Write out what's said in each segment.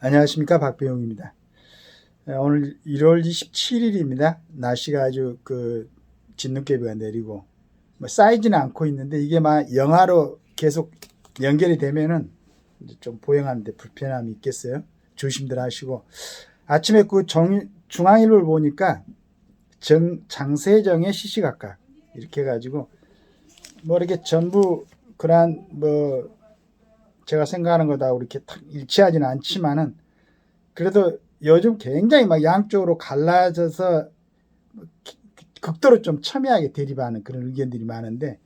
안녕하십니까, 박배용입니다. 오늘 1월 27일입니다. 날씨가 아주 진눈깨비가 내리고 쌓이지는 않고 있는데 이게 막 영하로 계속 연결이 되면은 이제 좀 보행하는데 불편함이 있겠어요. 조심들 하시고, 아침에 중앙일보를 보니까 장세정의 시시각각 이렇게 해가지고 이렇게 전부 그러한 제가 생각하는 거다 이렇게 일치하지는 않지만은, 그래도 요즘 굉장히 막 양쪽으로 갈라져서 극도로 좀 첨예하게 대립하는 그런 의견들이 많은데,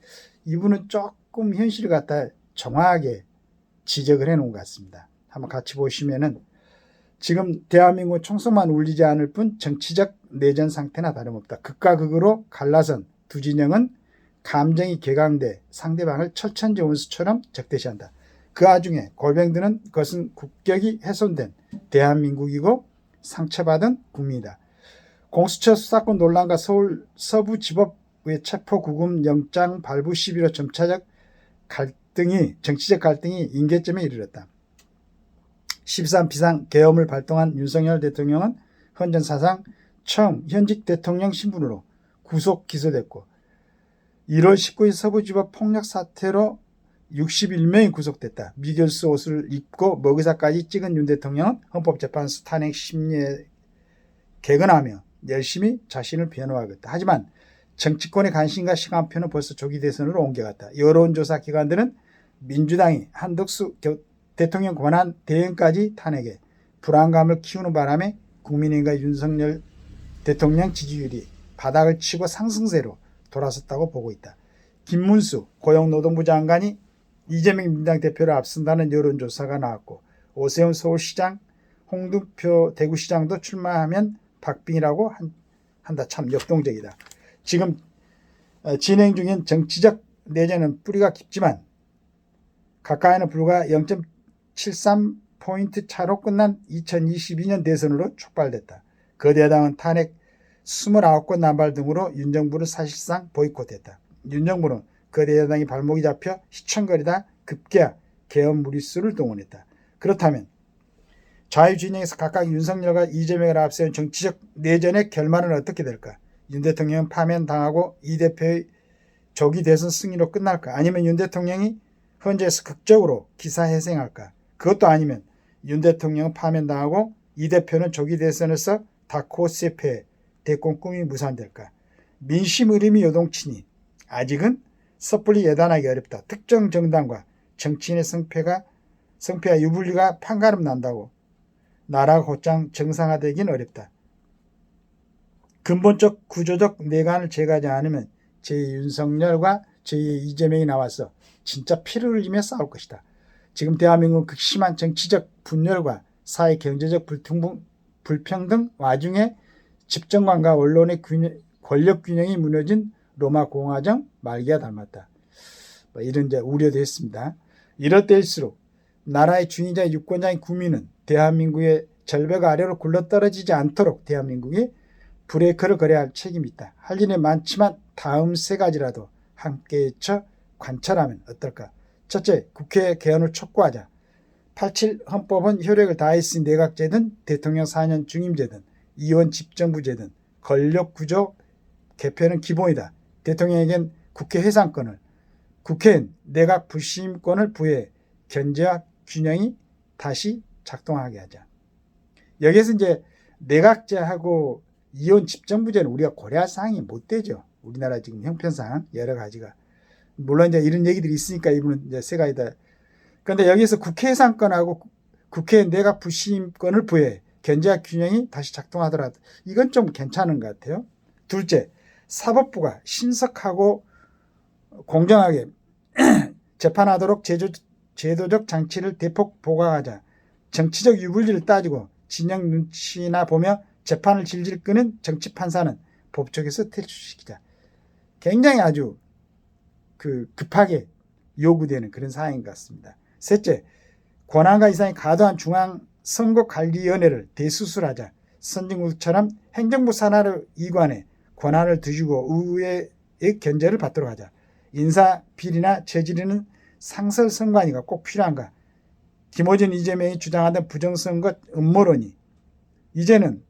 이분은 조금 현실을 갖다 정확하게 지적을 해놓은 것 같습니다. 한번 같이 보시면은, 지금 대한민국 총선만 울리지 않을 뿐 정치적 내전 상태나 다름없다. 극과 극으로 갈라선 두 진영은 감정이 격앙돼 상대방을 철천지 원수처럼 적대시한다. 그 와중에 골병드는 것은 국격이 훼손된 대한민국이고 상처받은 국민이다. 공수처 수사권 논란과 서울 서부지법의 체포구금 영장 발부 시비로 정치적 갈등이 임계점에 이르렀다. 13 비상계엄을 발동한 윤석열 대통령은 헌정사상 처음 현직 대통령 신분으로 구속 기소됐고, 1월 19일 서부지법 폭력 사태로 61명이 구속됐다. 미결수 옷을 입고 먹의사까지 찍은 윤 대통령은 헌법재판소 탄핵 심리에 개근하며 열심히 자신을 변호하겠다. 하지만 정치권의 관심과 시간표는 벌써 조기 대선으로 옮겨갔다. 여론조사 기관들은 민주당이 한덕수 대통령 권한 대행까지 탄핵에 불안감을 키우는 바람에 국민의힘과 윤석열 대통령 지지율이 바닥을 치고 상승세로 돌아섰다고 보고 있다. 김문수 고용노동부 장관이 이재명 민주당 대표를 앞선다는 여론조사가 나왔고, 오세훈 서울시장, 홍준표 대구시장도 출마하면 박빙이라고 한다. 참 역동적이다. 지금 진행 중인 정치적 내전은 뿌리가 깊지만 가까이는 불과 0.73포인트 차로 끝난 2022년 대선으로 촉발됐다. 거대당은 탄핵 29건 남발 등으로 윤 정부를 사실상 보이콧했다. 윤 정부는 거대 여당이 발목이 잡혀 시청거리다 급기야 계엄 무리수를 동원했다. 그렇다면 좌우진영에서 각각 윤석열과 이재명을 앞세운 정치적 내전의 결말은 어떻게 될까? 윤 대통령은 파면당하고 이 대표의 조기 대선 승리로 끝날까? 아니면 윤 대통령이 헌재에서 극적으로 기사회생할까? 그것도 아니면 윤 대통령은 파면당하고 이 대표는 조기 대선에서 다크호스의 패, 대권 꿈이 무산될까? 민심 흐름이 요동치니 아직은 섣불리 예단하기 어렵다. 특정 정당과 정치인의 성패와 유불리가 판가름 난다고 나라가 곧장 정상화되긴 어렵다. 근본적 구조적 내관을 제거하지 않으면 제2윤석열과 제2이재명이 나와서 진짜 피를 흘리며 싸울 것이다. 지금 대한민국은 극심한 정치적 분열과 사회 경제적 불평등 와중에 집정관과 언론의 권력 균형이 무너진 로마 공화정 말기와 닮았다. 이런 우려도 했습니다. 이럴 때일수록 나라의 중위자 유권자인 국민은 대한민국의 절벽 아래로 굴러떨어지지 않도록 대한민국이 브레이크를 걸어야 할 책임이 있다. 할 일은 많지만 다음 세 가지라도 함께 헤쳐 관찰하면 어떨까? 첫째, 국회 개헌을 촉구하자. 87 헌법은 효력을 다했으니 내각제든 대통령 4년 중임제든 이원 집정부제든 권력구조 개편은 기본이다. 대통령에겐 국회 해산권을, 국회엔 내각 불심권을 부여해 견제와 균형이 다시 작동하게 하자. 여기에서 이제 내각제하고 이원 집정부제는 우리가 고려할 사항이 못 되죠. 우리나라 지금 형편상 여러 가지가. 물론 이제 이런 얘기들이 있으니까 이분은 이제 세 가지다. 그런데 여기서 국회 해산권하고 국회 내각 불심권을 부여해 견제와 균형이 다시 작동하더라도 이건 좀 괜찮은 것 같아요. 둘째, 사법부가 신속하고 공정하게 재판하도록 제도적 장치를 대폭 보강하자. 정치적 유불리를 따지고 진영 눈치나 보며 재판을 질질 끄는 정치 판사는 법조계에서 퇴출시키자. 굉장히 아주 급하게 요구되는 그런 사항인 것 같습니다. 셋째, 권한과 이상이 과도한 중앙선거관리위원회를 대수술하자. 선진국처럼 행정부 산하를 이관해 권한을 두주고 의회의 견제를 받도록 하자. 인사 비리나 저지르는 상설선관위가 꼭 필요한가? 김어준, 이재명이 주장하던 부정선거 음모론이 이제는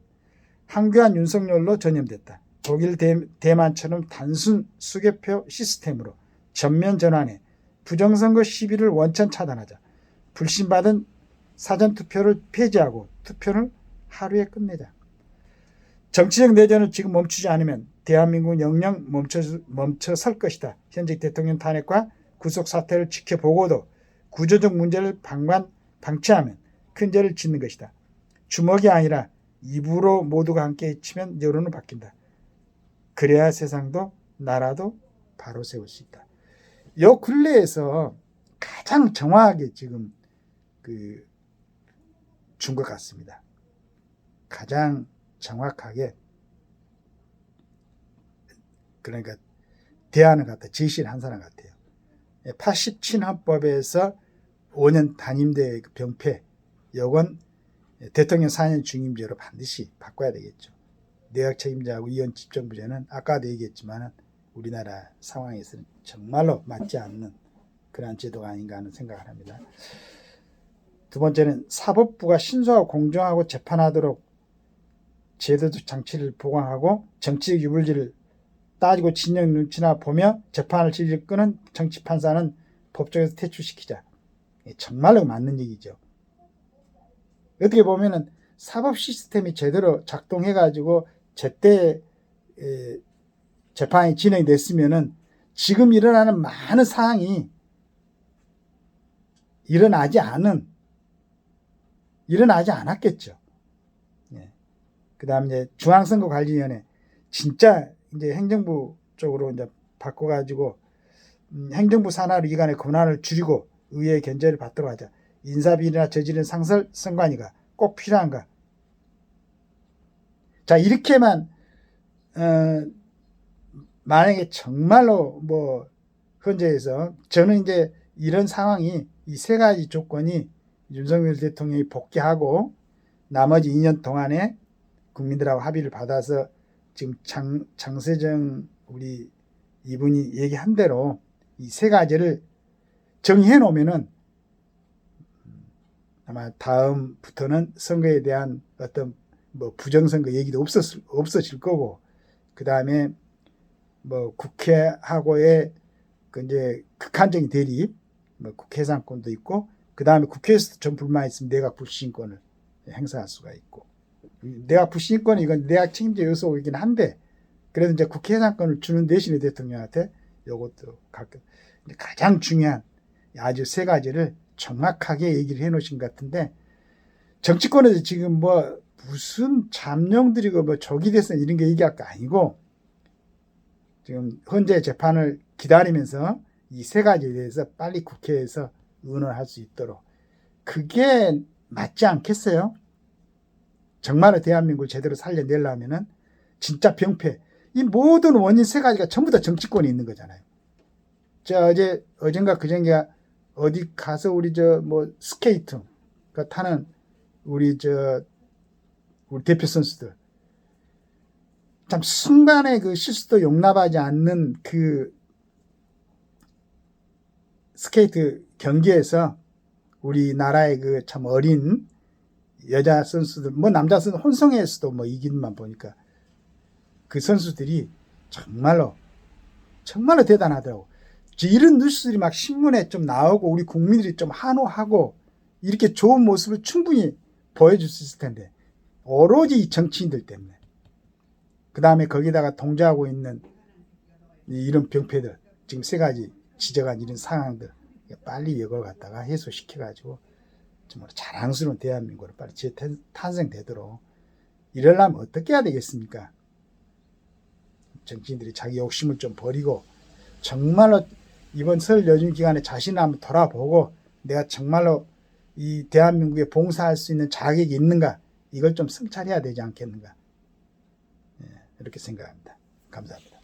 황교안, 윤석열로 전염됐다. 독일, 대만처럼 단순 수개표 시스템으로 전면 전환해 부정선거 시비를 원천 차단하자. 불신받은 사전투표를 폐지하고 투표를 하루에 끝내자. 정치적 내전을 지금 멈추지 않으면 대한민국은 영영 멈춰설 것이다. 현직 대통령 탄핵과 구속 사태를 지켜보고도 구조적 문제를 방치하면 큰 죄를 짓는 것이다. 주먹이 아니라 입으로 모두가 함께 외치면 여론은 바뀐다. 그래야 세상도 나라도 바로 세울 수 있다. 요 근래에서 가장 정확하게 지금 준 것 같습니다. 가장 정확하게 그러니까 대안을 갖다 제시를 한 사람 같아요. 87헌법에서 5년 단임대 병폐 요건 대통령 4년 중임제로 반드시 바꿔야 되겠죠. 내각 책임자하고 이원 집정부제는 아까도 얘기했지만 우리나라 상황에서는 정말로 맞지 않는 그러한 제도가 아닌가 하는 생각을 합니다. 두 번째는 사법부가 신소하고 공정하고 재판하도록 제도적 장치를 보강하고 정치적 유불리를 따지고 진영 눈치나 보며 재판을 질질 끄는 정치 판사는 법정에서 퇴출시키자. 정말로 맞는 얘기죠. 어떻게 보면은 사법 시스템이 제대로 작동해가지고 제때 재판이 진행이 됐으면은 지금 일어나는 많은 사항이 일어나지 않았겠죠. 예. 그 다음에 이제 중앙선거관리위원회 진짜 이제 행정부 쪽으로 이제 바꿔가지고 행정부 산하로 이간의 권한을 줄이고 의회의 견제를 받도록 하자. 인사비리나 저지른 상설 선관위가 꼭 필요한가? 자, 이렇게만 만약에 정말로 뭐 헌재에서 저는 이제 이런 상황이 이 세 가지 조건이 윤석열 대통령이 복귀하고 나머지 2년 동안에 국민들하고 합의를 받아서 지금 장세정 우리 이분이 얘기한 대로 이 세 가지를 정의해 놓으면은 아마 다음부터는 선거에 대한 어떤 뭐 부정선거 얘기도 없어질 거고, 그 다음에 뭐 국회하고의 그 이제 극한적인 대립, 뭐 국회 해산권도 있고, 그 다음에 국회에서도 좀 불만이 있으면 내각 불신권을 행사할 수가 있고, 내각 불신권은 이건 내각 책임자 요소이긴 한데, 그래도 이제 국회 해산권을 주는 대신에 대통령한테 이것도 가장 중요한 아주 세 가지를 정확하게 얘기를 해 놓으신 것 같은데, 정치권에서 지금 뭐 무슨 잠룡들이고 뭐 적이 됐으면 이런 게 얘기할 거 아니고, 지금 헌재 재판을 기다리면서 이 세 가지에 대해서 빨리 국회에서 의논할 수 있도록, 그게 맞지 않겠어요? 정말로 대한민국을 제대로 살려내려면은 진짜 병폐, 이 모든 원인 세 가지가 전부 다 정치권에 있는 거잖아요. 저 어젠가 그전에 어디 가서 우리 뭐 스케이트 타는 우리 대표 선수들 참 순간의 그 실수도 용납하지 않는 그 스케이트 경기에서 우리나라의 그 참 어린 여자 선수들, 뭐 남자 선수 혼성에서도 뭐 이기는만 보니까 그 선수들이 정말로 대단하더라고. 이런 뉴스들이 막 신문에 좀 나오고 우리 국민들이 좀 한호하고 이렇게 좋은 모습을 충분히 보여줄 수 있을 텐데, 오로지 이 정치인들 때문에, 그 다음에 거기다가 동조하고 있는 이런 병폐들, 지금 세 가지 지적한 이런 상황들 빨리 이걸 갖다가 해소시켜가지고 정말 자랑스러운 대한민국으로 빨리 재탄생되도록 이러려면 어떻게 해야 되겠습니까? 정치인들이 자기 욕심을 좀 버리고 정말로 이번 설 연휴 기간에 자신을 한번 돌아보고 내가 정말로 이 대한민국에 봉사할 수 있는 자격이 있는가, 이걸 좀 성찰해야 되지 않겠는가, 이렇게 생각합니다. 감사합니다.